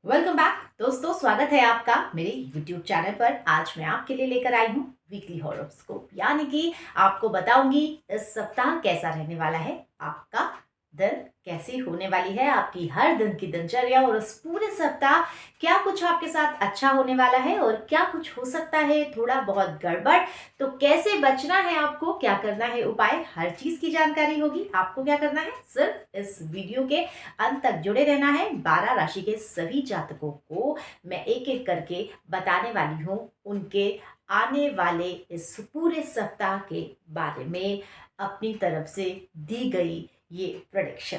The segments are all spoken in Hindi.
वेलकम बैक दोस्तों, स्वागत है आपका मेरे YouTube चैनल पर। आज मैं आपके लिए लेकर आई हूँ वीकली हॉरोस्कोप, यानी कि आपको बताऊंगी इस सप्ताह कैसा रहने वाला है, आपका दिन कैसी होने वाली है, आपकी हर दिन की दिनचर्या और उस पूरे सप्ताह क्या कुछ आपके साथ अच्छा होने वाला है और क्या कुछ हो सकता है थोड़ा बहुत गड़बड़। तो कैसे बचना है, आपको क्या करना है, उपाय, हर चीज की जानकारी होगी। आपको क्या करना है, सिर्फ इस वीडियो के अंत तक जुड़े रहना है। 12 राशि के सभी जातकों को मैं एक एक करके बताने वाली हूँ उनके आने वाले इस पूरे सप्ताह के बारे में, अपनी तरफ से दी गई ये प्रेडिक्शन।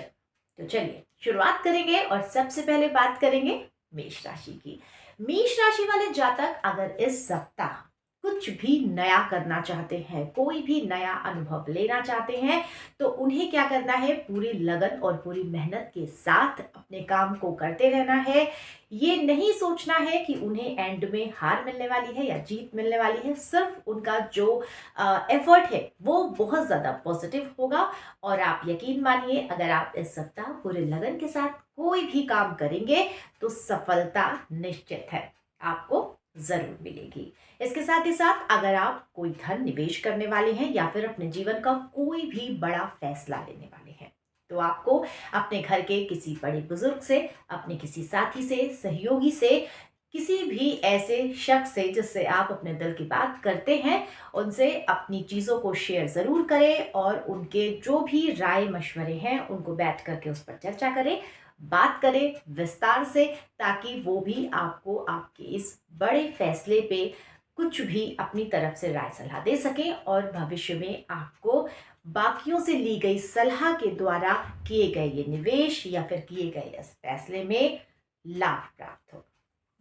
तो चलिए शुरुआत करेंगे और सबसे पहले बात करेंगे मेष राशि की। मेष राशि वाले जातक अगर इस सप्ताह कुछ भी नया करना चाहते हैं, कोई भी नया अनुभव लेना चाहते हैं, तो उन्हें क्या करना है, पूरी लगन और पूरी मेहनत के साथ अपने काम को करते रहना है। ये नहीं सोचना है कि उन्हें एंड में हार मिलने वाली है या जीत मिलने वाली है। सिर्फ उनका जो एफर्ट है वो बहुत ज़्यादा पॉजिटिव होगा। और आप यकीन मानिए, अगर आप इस सप्ताह पूरे लगन के साथ कोई भी काम करेंगे तो सफलता निश्चित है, आपको जरूर मिलेगी। इसके साथ ही साथ अगर आप कोई धन निवेश करने वाले हैं या फिर अपने जीवन का कोई भी बड़ा फैसला लेने वाले हैं, तो आपको अपने घर के किसी बड़े बुजुर्ग से, अपने किसी साथी से, सहयोगी से, किसी भी ऐसे शख्स से जिससे आप अपने दिल की बात करते हैं, उनसे अपनी चीज़ों को शेयर ज़रूर करें और उनके जो भी राय मशवरे हैं उनको बैठ करके उस पर चर्चा करें, बात करें विस्तार से, ताकि वो भी आपको आपके इस बड़े फैसले पे कुछ भी अपनी तरफ से राय सलाह दे सकें और भविष्य में आपको बाकियों से ली गई सलाह के द्वारा किए गए ये निवेश या फिर किए गए इस फैसले में लाभ प्राप्त हो।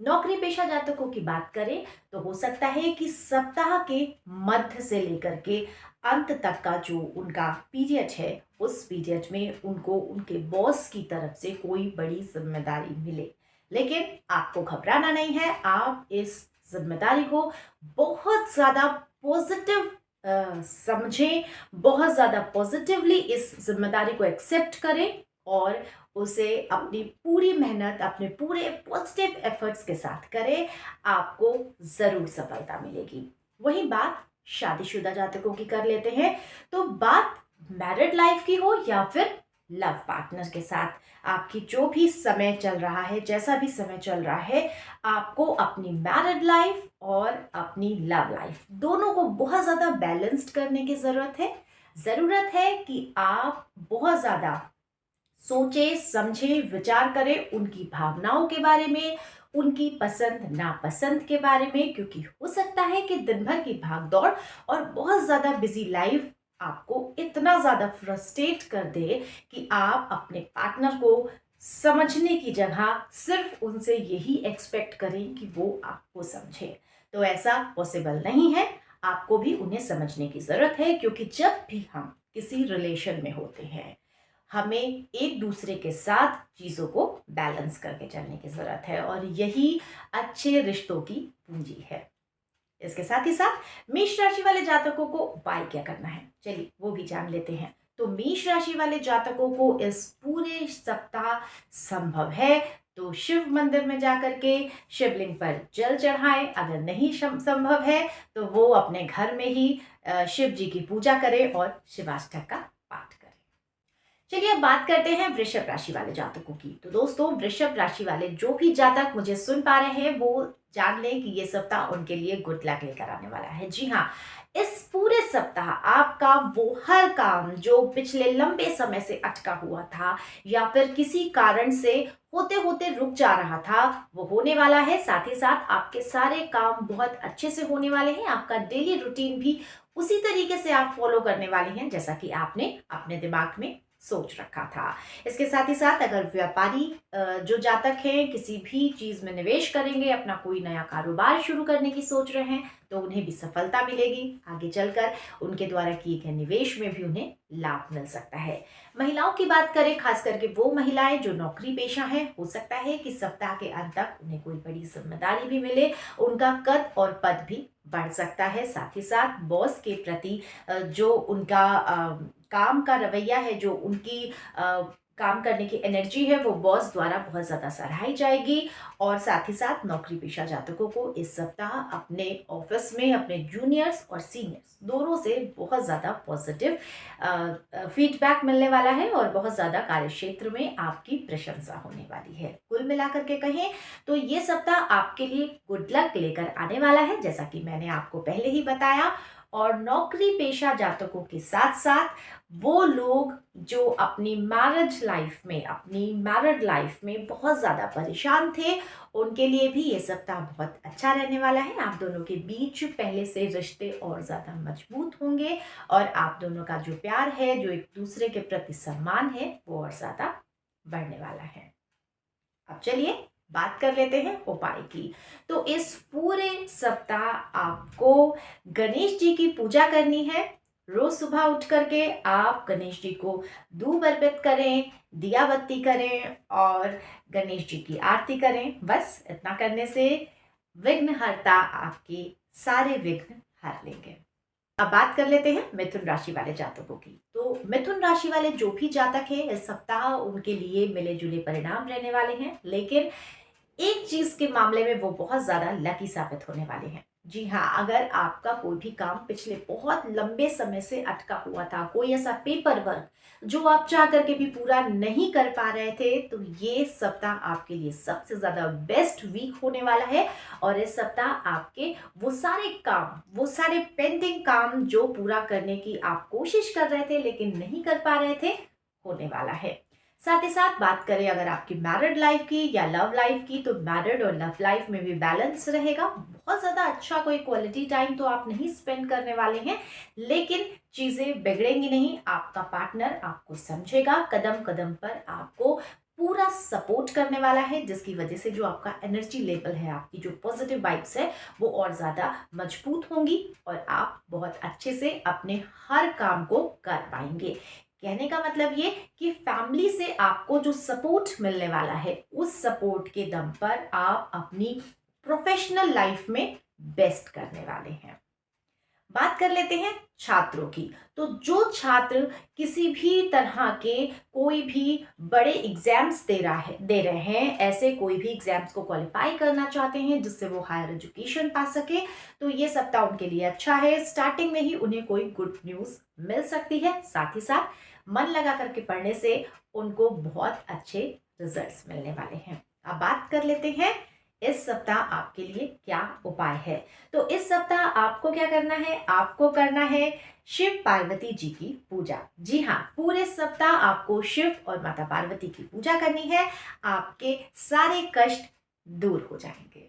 नौकरी पेशा जातकों की बात करें तो हो सकता है कि सप्ताह के मध्य से लेकर के अंत तक का जो उनका पीरियड है, उस पीरियड में उनको उनके बॉस की तरफ से कोई बड़ी जिम्मेदारी मिले। लेकिन आपको घबराना नहीं है, आप इस जिम्मेदारी को बहुत ज्यादा पॉजिटिव समझें, बहुत ज्यादा पॉजिटिवली इस जिम्मेदारी को एक्सेप्ट करें और उसे अपनी पूरी मेहनत, अपने पूरे पॉजिटिव एफर्ट्स के साथ करें, आपको जरूर सफलता मिलेगी। वही बात शादीशुदा जातकों की कर लेते हैं। तो बात मैरिड लाइफ की हो या फिर लव पार्टनर के साथ, आपकी जो भी समय चल रहा है, जैसा भी समय चल रहा है, आपको अपनी मैरिड लाइफ और अपनी लव लाइफ दोनों को बहुत ज्यादा बैलेंस्ड करने की जरूरत है। जरूरत है कि आप बहुत ज्यादा सोचे समझे विचार करें उनकी भावनाओं के बारे में, उनकी पसंद नापसंद के बारे में, क्योंकि हो सकता है कि दिन भर की भागदौड़ और बहुत ज्यादा बिजी लाइफ आपको इतना ज्यादा फ्रस्ट्रेट कर दे कि आप अपने पार्टनर को समझने की जगह सिर्फ उनसे यही एक्सपेक्ट करें कि वो आपको समझे। तो ऐसा पॉसिबल नहीं है, आपको भी उन्हें समझने की जरूरत है, क्योंकि जब भी हम किसी रिलेशन में होते हैं, हमें एक दूसरे के साथ चीजों को बैलेंस करके चलने की जरूरत है और यही अच्छे रिश्तों की पूंजी है। इसके साथ ही साथ मेष राशि वाले जातकों को उपाय क्या करना है, चलिए वो भी जान लेते हैं। तो मेष राशि वाले जातकों को इस पूरे सप्ताह संभव है तो शिव मंदिर में जाकर के शिवलिंग पर जल चढ़ाएं। अगर नहीं संभव है तो वो अपने घर में ही शिव जी की पूजा करें और शिवाष्टक का पाठ करें। चलिए अब बात करते हैं वृषभ राशि वाले जातकों की। तो दोस्तों, वृषभ राशि वाले जो भी जातक मुझे सुन पा रहे हैं वो जान लें कि ये सप्ताह उनके लिए गुड लक लेकर आने वाला है। जी हाँ, इस पूरे सप्ताह आपका वो हर काम जो पिछले लंबे समय से अटका हुआ था या फिर किसी कारण से होते होते रुक जा रहा था, वो होने वाला है। साथ ही साथ आपके सारे काम बहुत अच्छे से होने वाले हैं। आपका डेली रूटीन भी उसी तरीके से आप फॉलो करने वाले हैं जैसा कि आपने अपने दिमाग में सोच रखा था। इसके साथ ही साथ अगर व्यापारी जो जातक हैं किसी भी चीज में निवेश करेंगे, अपना कोई नया कारोबार शुरू करने की सोच रहे हैं, तो उन्हें भी सफलता मिलेगी। आगे चलकर उनके द्वारा किए गए निवेश में भी उन्हें लाभ मिल सकता है। महिलाओं की बात करें, खास करके वो महिलाएं जो नौकरी पेशा हैं, हो सकता है कि सप्ताह के अंत तक उन्हें कोई बड़ी जिम्मेदारी भी मिले, उनका कद और पद भी बढ़ सकता है। साथ ही साथ बॉस के प्रति जो उनका काम का रवैया है, जो उनकी काम करने की एनर्जी है वो बॉस द्वारा बहुत ज़्यादा सराही जाएगी। और साथ ही साथ नौकरी पेशा जातकों को इस सप्ताह अपने ऑफिस में अपने जूनियर्स और सीनियर्स दोनों से बहुत ज़्यादा पॉजिटिव फीडबैक मिलने वाला है और बहुत ज़्यादा कार्यक्षेत्र में आपकी प्रशंसा होने वाली है। कुल मिलाकर के कहें तो ये सप्ताह आपके लिए गुड लक लेकर आने वाला है, जैसा कि मैंने आपको पहले ही बताया। और नौकरी पेशा जातकों के साथ साथ वो लोग जो अपनी मैरिड लाइफ में बहुत ज़्यादा परेशान थे, उनके लिए भी ये सप्ताह बहुत अच्छा रहने वाला है। आप दोनों के बीच पहले से रिश्ते और ज़्यादा मजबूत होंगे और आप दोनों का जो प्यार है, जो एक दूसरे के प्रति सम्मान है, वो और ज़्यादा बढ़ने वाला है। अब चलिए बात कर लेते हैं उपाय की। तो इस पूरे सप्ताह आपको गणेश जी की पूजा करनी है। रोज सुबह उठ करके आप गणेश जी को दूब अर्पित करें, दिया बत्ती करें और गणेश जी की आरती करें। बस इतना करने से विघ्नहर्ता आपके सारे विघ्न हर लेंगे। अब बात कर लेते हैं मिथुन राशि वाले जातकों की। तो मिथुन राशि वाले जो भी जातक है, इस सप्ताह उनके लिए मिले जुले परिणाम रहने वाले हैं, लेकिन एक चीज के मामले में वो बहुत ज्यादा लकी साबित होने वाले हैं। जी हाँ, अगर आपका कोई भी काम पिछले बहुत लंबे समय से अटका हुआ था, कोई ऐसा पेपर वर्क जो आप चाह करके भी पूरा नहीं कर पा रहे थे, तो ये सप्ताह आपके लिए सबसे ज्यादा बेस्ट वीक होने वाला है। और इस सप्ताह आपके वो सारे पेंडिंग काम जो पूरा करने की आप कोशिश कर रहे थे लेकिन नहीं कर पा रहे थे, होने वाला है। साथ ही साथ बात करें अगर आपकी मैरिड लाइफ की या लव लाइफ की, तो मैरिड और लव लाइफ में भी बैलेंस रहेगा। बहुत ज़्यादा अच्छा कोई क्वालिटी टाइम तो आप नहीं स्पेंड करने वाले हैं, लेकिन चीज़ें बिगड़ेंगी नहीं। आपका पार्टनर आपको समझेगा, कदम कदम पर आपको पूरा सपोर्ट करने वाला है, जिसकी वजह से जो आपका एनर्जी लेवल है, आपकी जो पॉजिटिव वाइब्स है, वो और ज़्यादा मजबूत होंगी और आप बहुत अच्छे से अपने हर काम को कर पाएंगे। कहने का मतलब ये कि फैमिली से आपको जो सपोर्ट मिलने वाला है, उस सपोर्ट के दम पर आप अपनी प्रोफेशनल लाइफ में बेस्ट करने वाले हैं। बात कर लेते हैं छात्रों की। तो जो छात्र किसी भी तरह के कोई भी बड़े एग्जाम्स दे रहे हैं, ऐसे कोई भी एग्जाम्स को क्वालिफाई करना चाहते हैं जिससे वो हायर एजुकेशन पा सके, तो ये सप्ताह उनके लिए अच्छा है। स्टार्टिंग में ही उन्हें कोई गुड न्यूज़ मिल सकती है। साथ ही साथ मन लगा करके पढ़ने से उनको बहुत अच्छे रिजल्ट्स मिलने वाले हैं। अब बात कर लेते हैं इस सप्ताह आपके लिए क्या उपाय है। तो इस सप्ताह आपको क्या करना है, आपको करना है शिव पार्वती जी की पूजा। जी हाँ, पूरे सप्ताह आपको शिव और माता पार्वती की पूजा करनी है। आपके सारे कष्ट दूर हो जाएंगे।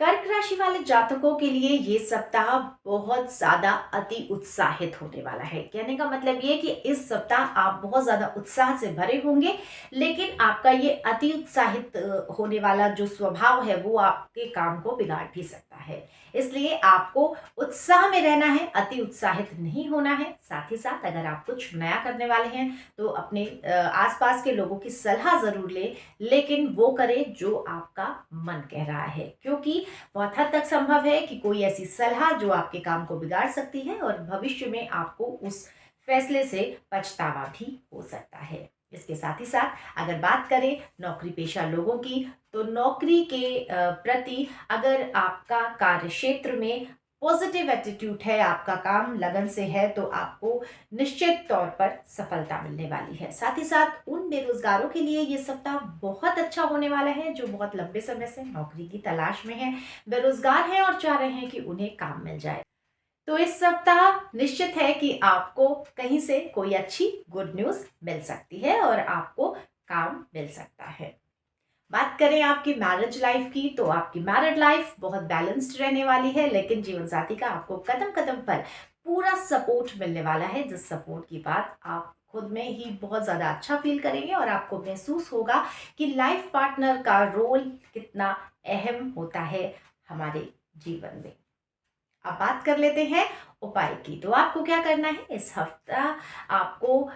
कर्क राशि वाले जातकों के लिए ये सप्ताह बहुत ज्यादा अति उत्साहित होने वाला है। कहने का मतलब ये कि इस सप्ताह आप बहुत ज्यादा उत्साह से भरे होंगे, लेकिन आपका ये अति उत्साहित होने वाला जो स्वभाव है, वो आपके काम को बिगाड़ भी सकता है। इसलिए आपको उत्साह में रहना है, अति उत्साहित नहीं होना है। साथ ही साथ अगर आप कुछ नया करने वाले हैं तो अपने आसपास के लोगों की सलाह जरूर लें, लेकिन वो करें जो आपका मन कह रहा है, क्योंकि बहुत हद तक संभव है कि कोई ऐसी सलाह जो आपके काम को बिगाड़ सकती है और भविष्य में आपको उस फैसले से पछतावा भी हो सकता है। इसके साथ ही साथ अगर बात करें नौकरी पेशा लोगों की, तो नौकरी के प्रति अगर आपका कार्य क्षेत्र में पॉजिटिव एटीट्यूड है, आपका काम लगन से है, तो आपको निश्चित तौर पर सफलता मिलने वाली है। साथ ही साथ उन बेरोजगारों के लिए ये सप्ताह बहुत अच्छा होने वाला है जो बहुत लंबे समय से नौकरी की तलाश में है, बेरोजगार हैं और चाह रहे हैं कि उन्हें काम मिल जाए। तो इस सप्ताह निश्चित है कि आपको कहीं से कोई अच्छी गुड न्यूज मिल सकती है और आपको काम मिल सकता है। बात करें आपकी मैरिज लाइफ की, तो आपकी मैरिड लाइफ बहुत बैलेंस्ड रहने वाली है, लेकिन जीवन साथी का आपको कदम कदम पर पूरा सपोर्ट मिलने वाला है, जिस सपोर्ट की बात आप खुद में ही बहुत ज़्यादा अच्छा फील करेंगे और आपको महसूस होगा कि लाइफ पार्टनर का रोल कितना अहम होता है हमारे जीवन में। अब बात कर लेते हैं उपाय की। तो आपको क्या करना है, इस हफ्ता आपको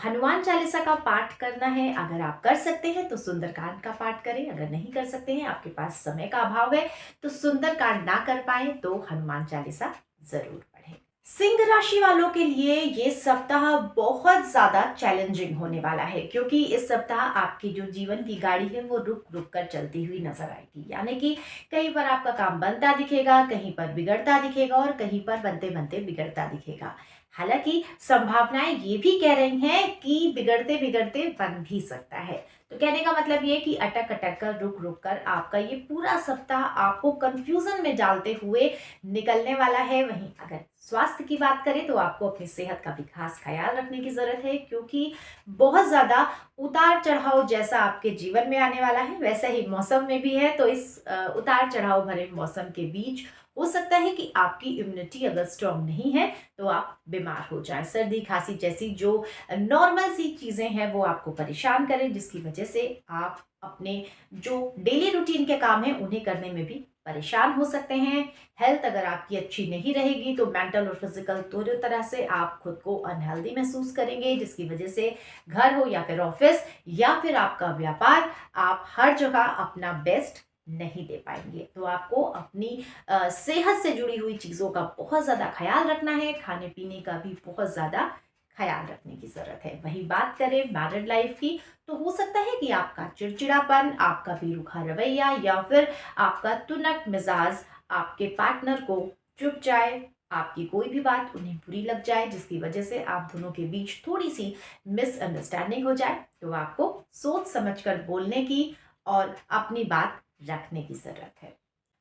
हनुमान चालीसा का पाठ करना है। अगर आप कर सकते हैं तो सुंदरकांड का पाठ करें, अगर नहीं कर सकते हैं, आपके पास समय का अभाव है, तो सुंदरकांड ना कर पाए तो हनुमान चालीसा जरूर पढ़ें। सिंह राशि वालों के लिए ये सप्ताह बहुत ज़्यादा चैलेंजिंग होने वाला है, क्योंकि इस सप्ताह आपकी जो जीवन की गाड़ी है वो रुक रुक कर चलती हुई नजर आएगी। यानी कि कहीं पर आपका काम बनता दिखेगा, कहीं पर बिगड़ता दिखेगा और कहीं पर बनते बनते बिगड़ता दिखेगा। हालांकि संभावनाएं ये भी कह रही हैं कि बिगड़ते बिगड़ते बन भी सकता है। तो कहने का मतलब ये कि अटक अटक कर, रुक रुक कर आपका ये पूरा सप्ताह आपको कंफ्यूजन में डालते हुए निकलने वाला है। वहीं अगर स्वास्थ्य की बात करें तो आपको अपनी सेहत का भी खास ख्याल रखने की जरूरत है, क्योंकि बहुत ज्यादा उतार चढ़ाव जैसा आपके जीवन में आने वाला है वैसा ही मौसम में भी है। तो इस उतार चढ़ाव भरे मौसम के बीच हो सकता है कि आपकी इम्यूनिटी अगर स्ट्रांग नहीं है तो आप बीमार हो जाएं। सर्दी खांसी जैसी जो नॉर्मल सी चीजें हैं वो आपको परेशान करें, जिसकी वजह से आप अपने जो डेली रूटीन के काम हैं उन्हें करने में भी परेशान हो सकते हैं। हेल्थ अगर आपकी अच्छी नहीं रहेगी तो मेंटल और फिजिकल दोनों तरह से आप खुद को अनहेल्दी महसूस करेंगे, जिसकी वजह से घर हो या फिर ऑफिस या फिर आपका व्यापार, आप हर जगह अपना बेस्ट नहीं दे पाएंगे। तो आपको अपनी सेहत से जुड़ी हुई चीज़ों का बहुत ज़्यादा ख्याल रखना है, खाने पीने का भी बहुत ज़्यादा ख्याल रखने की ज़रूरत है। वहीं बात करें मैरिड लाइफ की, तो हो सकता है कि आपका चिड़चिड़ापन, आपका बेरुखा रवैया या फिर आपका तुनक मिजाज आपके पार्टनर को चुभ जाए, आपकी कोई भी बात उन्हें बुरी लग जाए, जिसकी वजह से आप दोनों के बीच थोड़ी सी मिसअंडरस्टैंडिंग हो जाए। तो आपको सोच समझकर बोलने की और अपनी बात रखने की जरूरत है।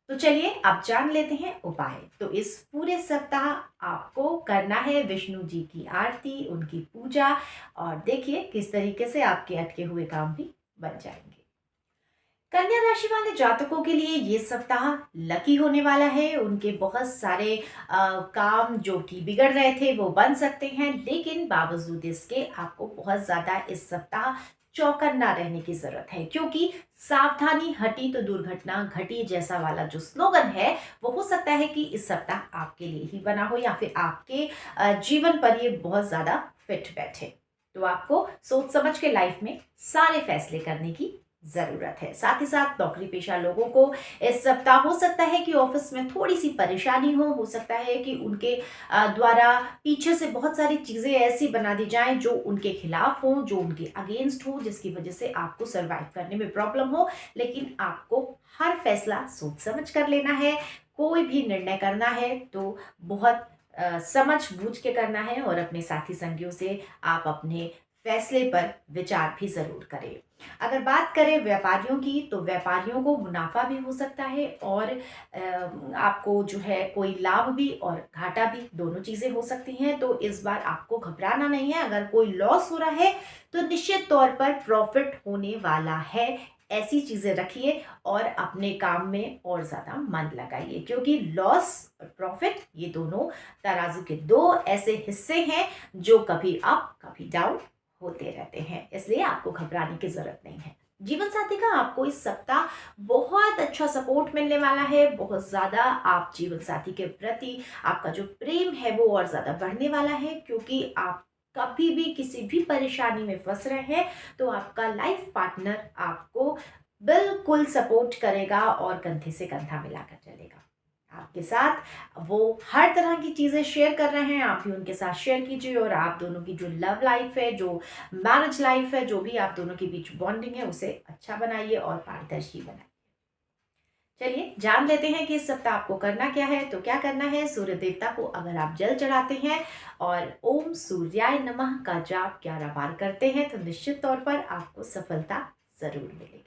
तो चलिए अब जान लेते हैं उपाय। तो इस पूरे सप्ताह आपको करना है विष्णु जी की आरती, उनकी पूजा, और देखिए किस तरीके से आपके अटके हुए काम भी बन जाएंगे। कन्या राशि वाले जातकों के लिए ये सप्ताह लकी होने वाला है। उनके बहुत सारे काम जो कि बिगड़ रहे थे वो बन सकते हैं, लेकिन बावजूद इसके आपको बहुत ज्यादा इस सप्ताह चौकन्ना रहने की जरूरत है, क्योंकि सावधानी हटी तो दुर्घटना घटी जैसा वाला जो स्लोगन है वो हो सकता है कि इस सप्ताह आपके लिए ही बना हो या फिर आपके जीवन पर ये बहुत ज्यादा फिट बैठे। तो आपको सोच समझ के लाइफ में सारे फैसले करने की जरूरत है। साथ ही साथ नौकरी पेशा लोगों को इस सप्ताह हो सकता है कि ऑफिस में थोड़ी सी परेशानी हो सकता है कि उनके द्वारा पीछे से बहुत सारी चीजें ऐसी बना दी जाएं जो उनके खिलाफ हो, जो उनके अगेंस्ट हो, जिसकी वजह से आपको सरवाइव करने में प्रॉब्लम हो। लेकिन आपको हर फैसला सोच समझ कर लेना है। कोई भी निर्णय करना है तो बहुत समझ बूझ के करना है, और अपने साथी संगियों से आप अपने फैसले पर विचार भी जरूर करें। अगर बात करें व्यापारियों की, तो व्यापारियों को मुनाफा भी हो सकता है और आपको जो है कोई लाभ भी और घाटा भी, दोनों चीजें हो सकती हैं। तो इस बार आपको घबराना नहीं है। अगर कोई लॉस हो रहा है तो निश्चित तौर पर प्रॉफिट होने वाला है। ऐसी चीजें रखिए और अपने काम में और ज्यादा मन लगाइए, क्योंकि लॉस और प्रॉफिट ये दोनों तराजू के दो ऐसे हिस्से हैं जो कभी अप कभी डाउन होते रहते हैं। इसलिए आपको घबराने की जरूरत नहीं है। जीवन साथी का आपको इस सप्ताह बहुत अच्छा सपोर्ट मिलने वाला है। बहुत ज्यादा आप जीवन साथी के प्रति आपका जो प्रेम है वो और ज्यादा बढ़ने वाला है, क्योंकि आप कभी भी किसी भी परेशानी में फंस रहे हैं तो आपका लाइफ पार्टनर आपको बिल्कुल सपोर्ट करेगा और कंधे से कंधा मिलाकर चलेगा आपके साथ। वो हर तरह की चीज़ें शेयर कर रहे हैं, आप भी उनके साथ शेयर कीजिए, और आप दोनों की जो लव लाइफ है, जो मैरिज लाइफ है, जो भी आप दोनों के बीच बॉन्डिंग है उसे अच्छा बनाइए और पारदर्शी बनाइए। चलिए जान लेते हैं कि इस सप्ताह आपको करना क्या है। तो क्या करना है, सूर्य देवता को अगर आप जल चढ़ाते हैं और ओम सूर्याय नमः का जाप 11 बार करते हैं तो निश्चित तौर पर आपको सफलता जरूर मिलेगी।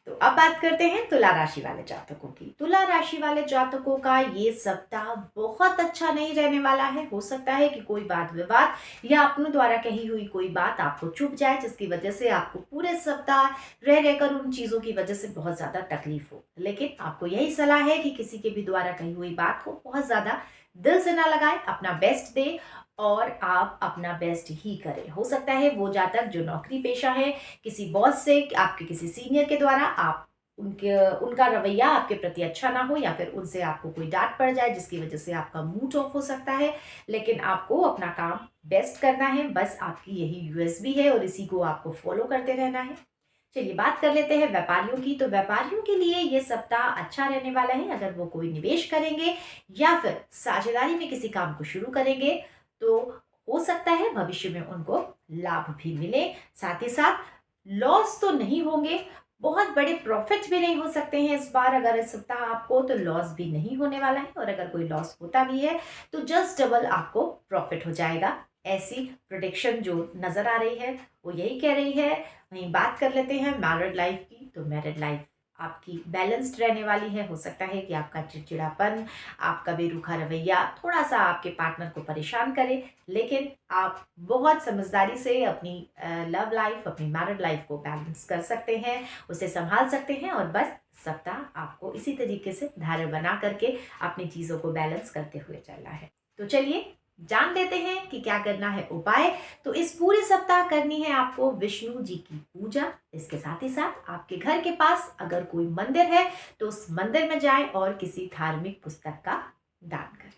तो अब बात करते हैं तुला राशि वाले जातकों की। तुला राशि वाले जातकों का ये सप्ताह बहुत अच्छा नहीं रहने वाला है। हो सकता है कि कोई वाद विवाद या अपनों द्वारा कही हुई कोई बात आपको चुभ जाए, जिसकी वजह से आपको पूरे सप्ताह रह रहकर उन चीजों की वजह से बहुत ज्यादा तकलीफ हो। लेकिन आपको यही सलाह है कि किसी के भी द्वारा कही हुई बात को बहुत ज्यादा दिल से ना लगाए, अपना बेस्ट दे और आप अपना बेस्ट ही करें। हो सकता है वो जातक जो नौकरी पेशा है, किसी बॉस से, आपके किसी सीनियर के द्वारा आप उनका रवैया आपके प्रति अच्छा ना हो, या फिर उनसे आपको कोई डांट पड़ जाए जिसकी वजह से आपका मूड ऑफ हो सकता है। लेकिन आपको अपना काम बेस्ट करना है, बस आपकी यही यूएसबी है और इसी को आपको फॉलो करते रहना है। चलिए बात कर लेते हैं व्यापारियों की। तो व्यापारियों के लिए ये सप्ताह अच्छा रहने वाला है। अगर वो कोई निवेश करेंगे या फिर साझेदारी में किसी काम को शुरू करेंगे तो हो सकता है भविष्य में उनको लाभ भी मिले। साथ ही साथ लॉस तो नहीं होंगे, बहुत बड़े प्रॉफिट भी नहीं हो सकते हैं इस बार। अगर इस सप्ताह आपको तो लॉस भी नहीं होने वाला है, और अगर कोई लॉस होता भी है तो जस्ट डबल आपको प्रॉफिट हो जाएगा। ऐसी प्रोडिक्शन जो नजर आ रही है वो यही कह रही है। वहीं बात कर लेते हैं मैरिड लाइफ की। तो मैरिड लाइफ आपकी बैलेंस्ड रहने वाली है। हो सकता है कि आपका चिड़चिड़ापन, आपका बेरुखा रवैया थोड़ा सा आपके पार्टनर को परेशान करे, लेकिन आप बहुत समझदारी से अपनी लव लाइफ, अपनी मैरिड लाइफ को बैलेंस कर सकते हैं, उसे संभाल सकते हैं। और बस सप्ताह आपको इसी तरीके से धैर्य बना करके अपनी चीज़ों को बैलेंस करते हुए चलना है। तो चलिए जान लेते हैं कि क्या करना है उपाय। तो इस पूरे सप्ताह करनी है आपको विष्णु जी की पूजा। इसके साथ ही साथ आपके घर के पास अगर कोई मंदिर है तो उस मंदिर में जाएं और किसी धार्मिक पुस्तक का दान करें।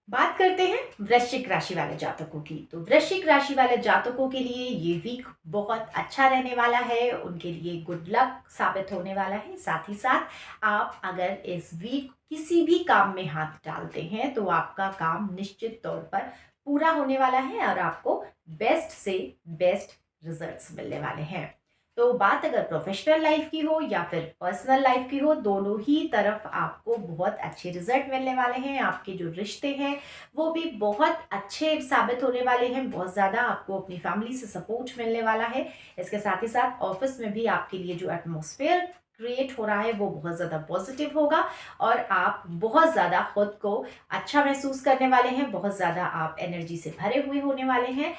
बात करते हैं वृश्चिक राशि वाले जातकों की। तो वृश्चिक राशि वाले जातकों के लिए ये वीक बहुत अच्छा रहने वाला है, उनके लिए गुड लक साबित होने वाला है। साथ ही साथ आप अगर इस वीक किसी भी काम में हाथ डालते हैं तो आपका काम निश्चित तौर पर पूरा होने वाला है और आपको बेस्ट से बेस्ट रिजल्ट्स मिलने वाले हैं। तो बात अगर प्रोफेशनल लाइफ की हो या फिर पर्सनल लाइफ की हो, दोनों ही तरफ आपको बहुत अच्छे रिजल्ट मिलने वाले हैं। आपके जो रिश्ते हैं वो भी बहुत अच्छे साबित होने वाले हैं। बहुत ज़्यादा आपको अपनी फैमिली से सपोर्ट मिलने वाला है। इसके साथ ही साथ ऑफिस में भी आपके लिए जो एटमॉस्फेयर क्रिएट हो रहा है वो बहुत ज़्यादा पॉजिटिव होगा और आप बहुत ज़्यादा खुद को अच्छा महसूस करने वाले हैं। बहुत ज़्यादा आप एनर्जी से भरे हुए होने वाले हैं।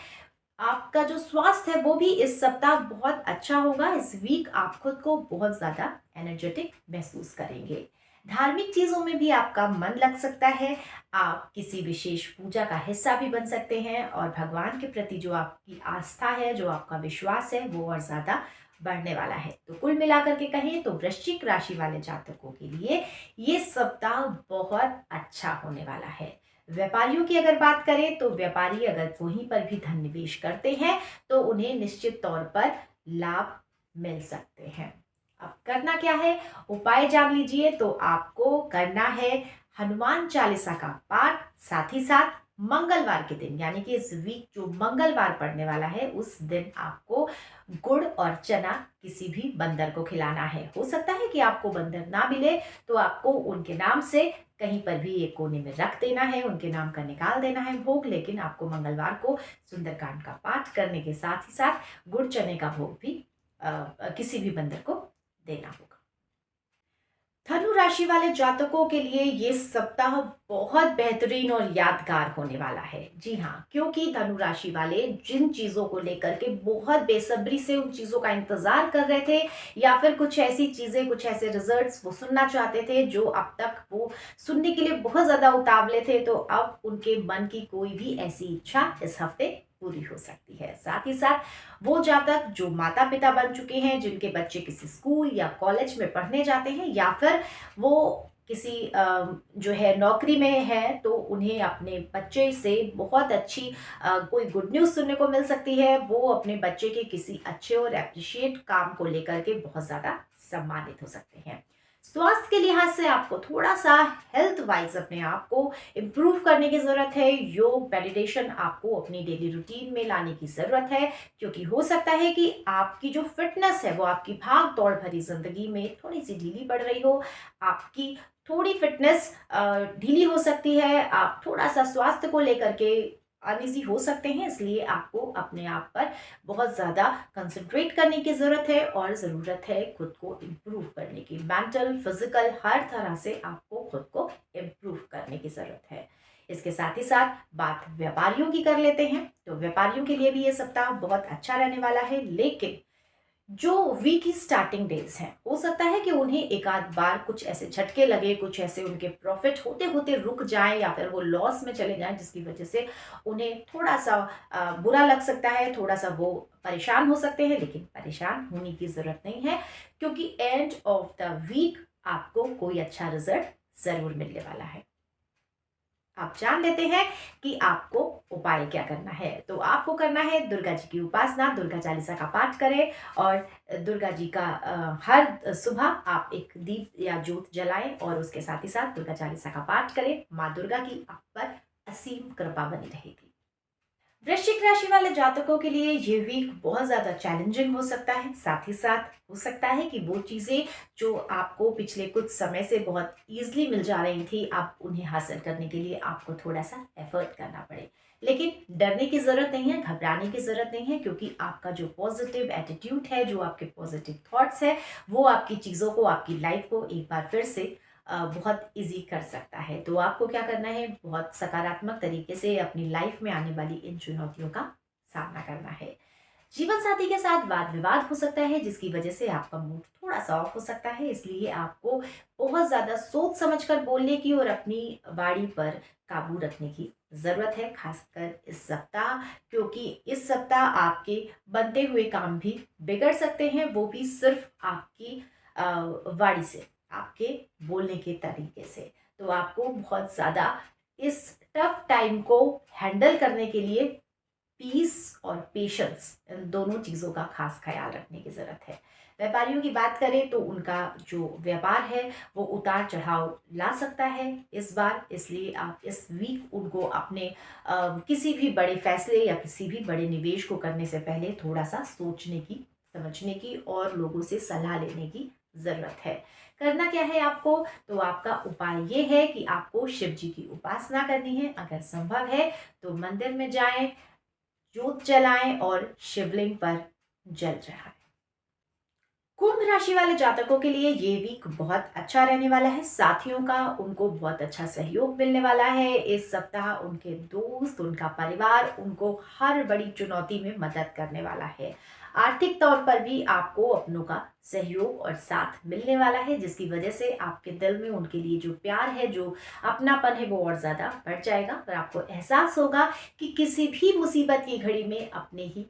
आपका जो स्वास्थ्य है वो भी इस सप्ताह बहुत अच्छा होगा। इस वीक आप खुद को बहुत ज़्यादा एनर्जेटिक महसूस करेंगे। धार्मिक चीज़ों में भी आपका मन लग सकता है। आप किसी विशेष पूजा का हिस्सा भी बन सकते हैं और भगवान के प्रति जो आपकी आस्था है, जो आपका विश्वास है, वो और ज़्यादा बढ़ने वाला है। तो कुल मिलाकर के कहें तो वृश्चिक राशि वाले जातकों के लिए ये सप्ताह बहुत अच्छा होने वाला है। व्यापारियों की अगर बात करें तो व्यापारी अगर वहीं पर भी धन निवेश करते हैं तो उन्हें निश्चित तौर पर लाभ मिल सकते हैं। अब करना क्या है, उपाय जान लीजिए। तो आपको करना है हनुमान चालीसा का पाठ। साथ ही साथ मंगलवार के दिन यानी कि इस वीक जो मंगलवार पड़ने वाला है उस दिन आपको गुड़ और चना किसी भी बंदर को खिलाना है। हो सकता है कि आपको बंदर ना मिले तो आपको उनके नाम से कहीं पर भी एक कोने में रख देना है, उनके नाम का निकाल देना है भोग। लेकिन आपको मंगलवार को सुंदरकांड का पाठ करने के साथ ही साथ गुड़ चने का भोग भी किसी भी बंदर को देना होगा। धनु राशि वाले जातकों के लिए ये सप्ताह बहुत बेहतरीन और यादगार होने वाला है। जी हाँ, क्योंकि धनु राशि वाले जिन चीजों को लेकर के बहुत बेसब्री से उन चीजों का इंतजार कर रहे थे या फिर कुछ ऐसी चीजें, कुछ ऐसे रिजल्ट्स वो सुनना चाहते थे जो अब तक वो सुनने के लिए बहुत ज्यादा उतावले थे, तो अब उनके मन की कोई भी ऐसी इच्छा इस हफ्ते पूरी हो सकती है। साथ ही साथ वो जातक जो माता पिता बन चुके हैं, जिनके बच्चे किसी स्कूल या कॉलेज में पढ़ने जाते हैं या फिर वो किसी जो है नौकरी में है, तो उन्हें अपने बच्चे से बहुत अच्छी कोई गुड न्यूज़ सुनने को मिल सकती है। वो अपने बच्चे के किसी अच्छे और एप्रिशिएट काम को लेकर के बहुत ज़्यादा सम्मानित हो सकते हैं। स्वास्थ्य के लिहाज से आपको थोड़ा सा हेल्थ वाइज अपने आप को इम्प्रूव करने की ज़रूरत है। योग, मेडिटेशन आपको अपनी डेली रूटीन में लाने की ज़रूरत है, क्योंकि हो सकता है कि आपकी जो फिटनेस है वो आपकी भाग दौड़ भरी ज़िंदगी में थोड़ी सी ढीली पड़ रही हो। आपकी थोड़ी फिटनेस ढीली हो सकती है। आप थोड़ा सा स्वास्थ्य को लेकर के अनईजी हो सकते हैं, इसलिए आपको अपने आप पर बहुत ज़्यादा कंसंट्रेट करने की ज़रूरत है और ज़रूरत है खुद को इम्प्रूव करने की। मेंटल, फिजिकल हर तरह से आपको खुद को इम्प्रूव करने की ज़रूरत है। इसके साथ ही साथ बात व्यापारियों की कर लेते हैं। तो व्यापारियों के लिए भी ये सप्ताह बहुत अच्छा रहने वाला है, लेकिन जो वीक की स्टार्टिंग डेज हैं हो सकता है कि उन्हें एक आध बार कुछ ऐसे झटके लगे, कुछ ऐसे उनके प्रॉफिट होते होते रुक जाएं या फिर वो लॉस में चले जाएं, जिसकी वजह से उन्हें थोड़ा सा बुरा लग सकता है, थोड़ा सा वो परेशान हो सकते हैं। लेकिन परेशान होने की ज़रूरत नहीं है, क्योंकि एंड ऑफ द वीक आपको कोई अच्छा रिजल्ट ज़रूर मिलने वाला है। आप जान लेते हैं कि आपको उपाय क्या करना है। तो आपको करना है दुर्गा जी की उपासना, दुर्गा चालीसा का पाठ करें और दुर्गा जी का हर सुबह आप एक दीप या जोत जलाएं और उसके साथ ही साथ दुर्गा चालीसा का पाठ करें। माँ दुर्गा की आप पर असीम कृपा बनी रहेगी। वृश्चिक राशि वाले जातकों के लिए ये वीक बहुत ज़्यादा चैलेंजिंग हो सकता है। साथ ही साथ हो सकता है कि वो चीज़ें जो आपको पिछले कुछ समय से बहुत ईजिली मिल जा रही थी, आप उन्हें हासिल करने के लिए आपको थोड़ा सा एफर्ट करना पड़े। लेकिन डरने की ज़रूरत नहीं है, घबराने की ज़रूरत नहीं है, क्योंकि आपका जो पॉजिटिव एटीट्यूड है, जो आपके पॉजिटिव थॉट्स है, वो आपकी चीज़ों को, आपकी लाइफ को एक बार फिर से बहुत इजी कर सकता है। तो आपको क्या करना है, बहुत सकारात्मक तरीके से अपनी लाइफ में आने वाली इन चुनौतियों का सामना करना है। जीवन साथी के साथ वाद विवाद हो सकता है, जिसकी वजह से आपका मूड थोड़ा सा ऑफ हो सकता है। इसलिए आपको बहुत ज्यादा सोच समझकर बोलने की और अपनी वाणी पर काबू रखने की जरूरत है, खासकर इस सप्ताह। क्योंकि इस सप्ताह आपके बनते हुए काम भी बिगड़ सकते हैं, वो भी सिर्फ आपकी वाणी से, आपके बोलने के तरीके से। तो आपको बहुत ज़्यादा इस टफ टाइम को हैंडल करने के लिए पीस और पेशेंस, इन दोनों चीज़ों का खास ख्याल रखने की ज़रूरत है। व्यापारियों की बात करें तो उनका जो व्यापार है वो उतार चढ़ाव ला सकता है इस बार। इसलिए आप इस वीक उनको अपने किसी भी बड़े फैसले या किसी भी बड़े निवेश को करने से पहले थोड़ा सा सोचने की, समझने की और लोगों से सलाह लेने की ज़रूरत है। करना क्या है आपको, तो आपका उपाय ये है कि आपको शिव जी की उपासना करनी है। अगर संभव है तो मंदिर में जाएं, जोत जलाएं और शिवलिंग पर जल चढ़ाएं। कुंभ राशि वाले जातकों के लिए ये वीक बहुत अच्छा रहने वाला है। साथियों का उनको बहुत अच्छा सहयोग मिलने वाला है इस सप्ताह। उनके दोस्त, उनका परिवार उनको हर बड़ी चुनौती में मदद करने वाला है। आर्थिक तौर पर भी आपको अपनों का सहयोग और साथ मिलने वाला है, जिसकी वजह से आपके दिल में उनके लिए जो प्यार है, जो अपनापन है, वो और ज्यादा बढ़ जाएगा। पर आपको एहसास होगा कि किसी भी मुसीबत की घड़ी में अपने ही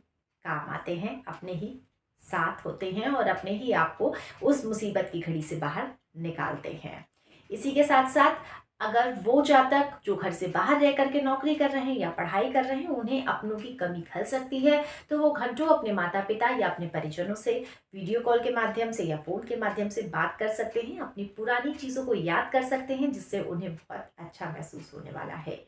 काम आते हैं, अपने ही साथ होते हैं और अपने ही आपको उस मुसीबत की घड़ी से बाहर निकालते हैं। इसी के साथ साथ अगर वो जातक जो घर से बाहर रह करके नौकरी कर रहे हैं या पढ़ाई कर रहे हैं, उन्हें अपनों की कमी खल सकती है, तो वो घंटों अपने माता पिता या अपने परिजनों से वीडियो कॉल के माध्यम से या फोन के माध्यम से बात कर सकते हैं, अपनी पुरानी चीज़ों को याद कर सकते हैं, जिससे उन्हें बहुत अच्छा महसूस होने वाला है।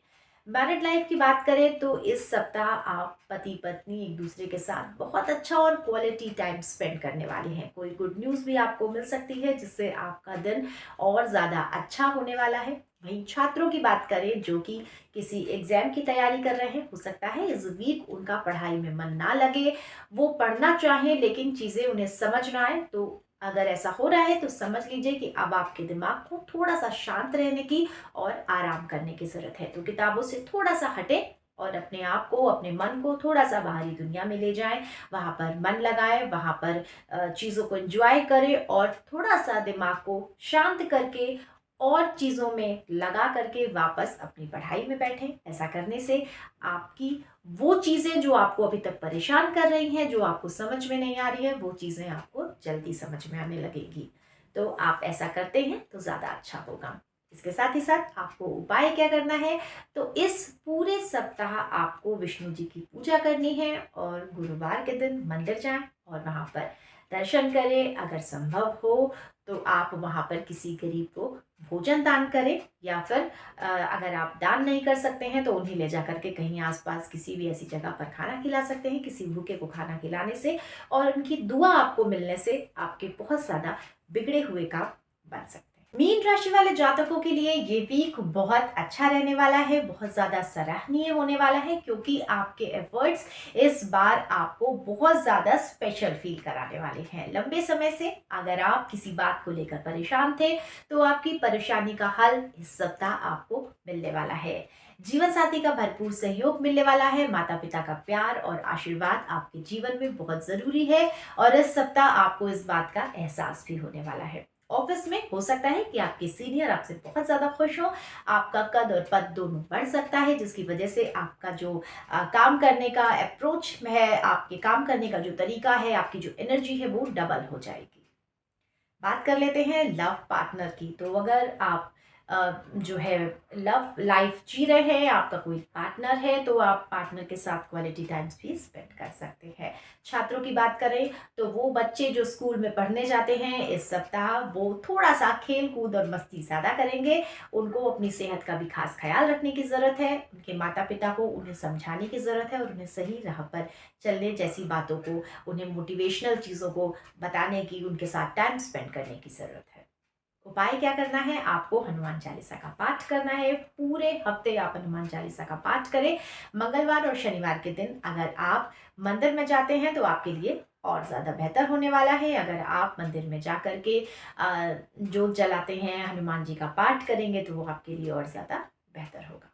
मैरिड लाइफ की बात करें तो इस सप्ताह आप पति पत्नी एक दूसरे के साथ बहुत अच्छा और क्वालिटी टाइम स्पेंड करने वाले हैं। कोई गुड न्यूज़ भी आपको मिल सकती है, जिससे आपका दिन और ज़्यादा अच्छा होने वाला है। वहीं छात्रों की बात करें जो कि किसी एग्जाम की तैयारी कर रहे हैं, हो सकता है इस वीक उनका पढ़ाई में मन ना लगे, वो पढ़ना चाहें लेकिन चीज़ें उन्हें समझ ना आए। तो अगर ऐसा हो रहा है तो समझ लीजिए कि अब आपके दिमाग को थोड़ा सा शांत रहने की और आराम करने की ज़रूरत है। तो किताबों से थोड़ा सा हटें और अपने आप को, अपने मन को थोड़ा सा बाहरी दुनिया में ले जाएं, वहाँ पर मन लगाएं, वहाँ पर चीज़ों को एंजॉय करें और थोड़ा सा दिमाग को शांत करके और चीज़ों में लगा करके वापस अपनी पढ़ाई में बैठें। ऐसा करने से आपकी वो चीज़ें जो आपको अभी तक परेशान कर रही हैं, जो आपको समझ में नहीं आ रही है, वो चीज़ें आपको जल्दी समझ में आने लगेगी। तो आप ऐसा करते हैं तो ज़्यादा अच्छा होगा। इसके साथ ही साथ आपको उपाय क्या करना है, तो इस पूरे सप्ताह आपको विष्णु जी की पूजा करनी है और गुरुवार के दिन मंदिर जाएं और वहाँ पर दर्शन करें। अगर संभव हो तो आप वहाँ पर किसी गरीब को भोजन दान करें, या फिर अगर आप दान नहीं कर सकते हैं तो उन्हें ले जा करके कहीं आसपास किसी भी ऐसी जगह पर खाना खिला सकते हैं। किसी भूखे को खाना खिलाने से और उनकी दुआ आपको मिलने से आपके बहुत ज़्यादा बिगड़े हुए काम बन सकते हैं। मीन राशि वाले जातकों के लिए ये वीक बहुत अच्छा रहने वाला है, बहुत ज़्यादा सराहनीय होने वाला है, क्योंकि आपके एफर्ट्स इस बार आपको बहुत ज़्यादा स्पेशल फील कराने वाले हैं। लंबे समय से अगर आप किसी बात को लेकर परेशान थे तो आपकी परेशानी का हल इस सप्ताह आपको मिलने वाला है। जीवन साथी का भरपूर सहयोग मिलने वाला है। माता पिता का प्यार और आशीर्वाद आपके जीवन में बहुत ज़रूरी है और इस सप्ताह आपको इस बात का एहसास भी होने वाला है। ऑफिस में हो सकता है कि आपके सीनियर आपसे बहुत ज़्यादा खुश हो, आपका कद और पद दोनों बढ़ सकता है, जिसकी वजह से आपका जो काम करने का अप्रोच है, आपके काम करने का जो तरीका है, आपकी जो एनर्जी है, वो डबल हो जाएगी। बात कर लेते हैं लव पार्टनर की। तो अगर आप जो है लव लाइफ जी रहे हैं, आपका कोई पार्टनर है, तो आप पार्टनर के साथ क्वालिटी टाइम्स भी स्पेंड कर सकते हैं। छात्रों की बात करें तो वो बच्चे जो स्कूल में पढ़ने जाते हैं इस सप्ताह वो थोड़ा सा खेल कूद और मस्ती ज़्यादा करेंगे। उनको अपनी सेहत का भी खास ख्याल रखने की ज़रूरत है। उनके माता पिता को उन्हें समझाने की ज़रूरत है और उन्हें सही राह पर चलने जैसी बातों को, उन्हें मोटिवेशनल चीज़ों को बताने की, उनके साथ टाइम स्पेंड करने की ज़रूरत है। उपाय क्या करना है? आपको हनुमान चालीसा का पाठ करना है। पूरे हफ्ते आप हनुमान चालीसा का पाठ करें। मंगलवार और शनिवार के दिन अगर आप मंदिर में जाते हैं तो आपके लिए और ज़्यादा बेहतर होने वाला है। अगर आप मंदिर में जा कर के जोत जलाते हैं, हनुमान जी का पाठ करेंगे तो वो आपके लिए और ज़्यादा बेहतर होगा।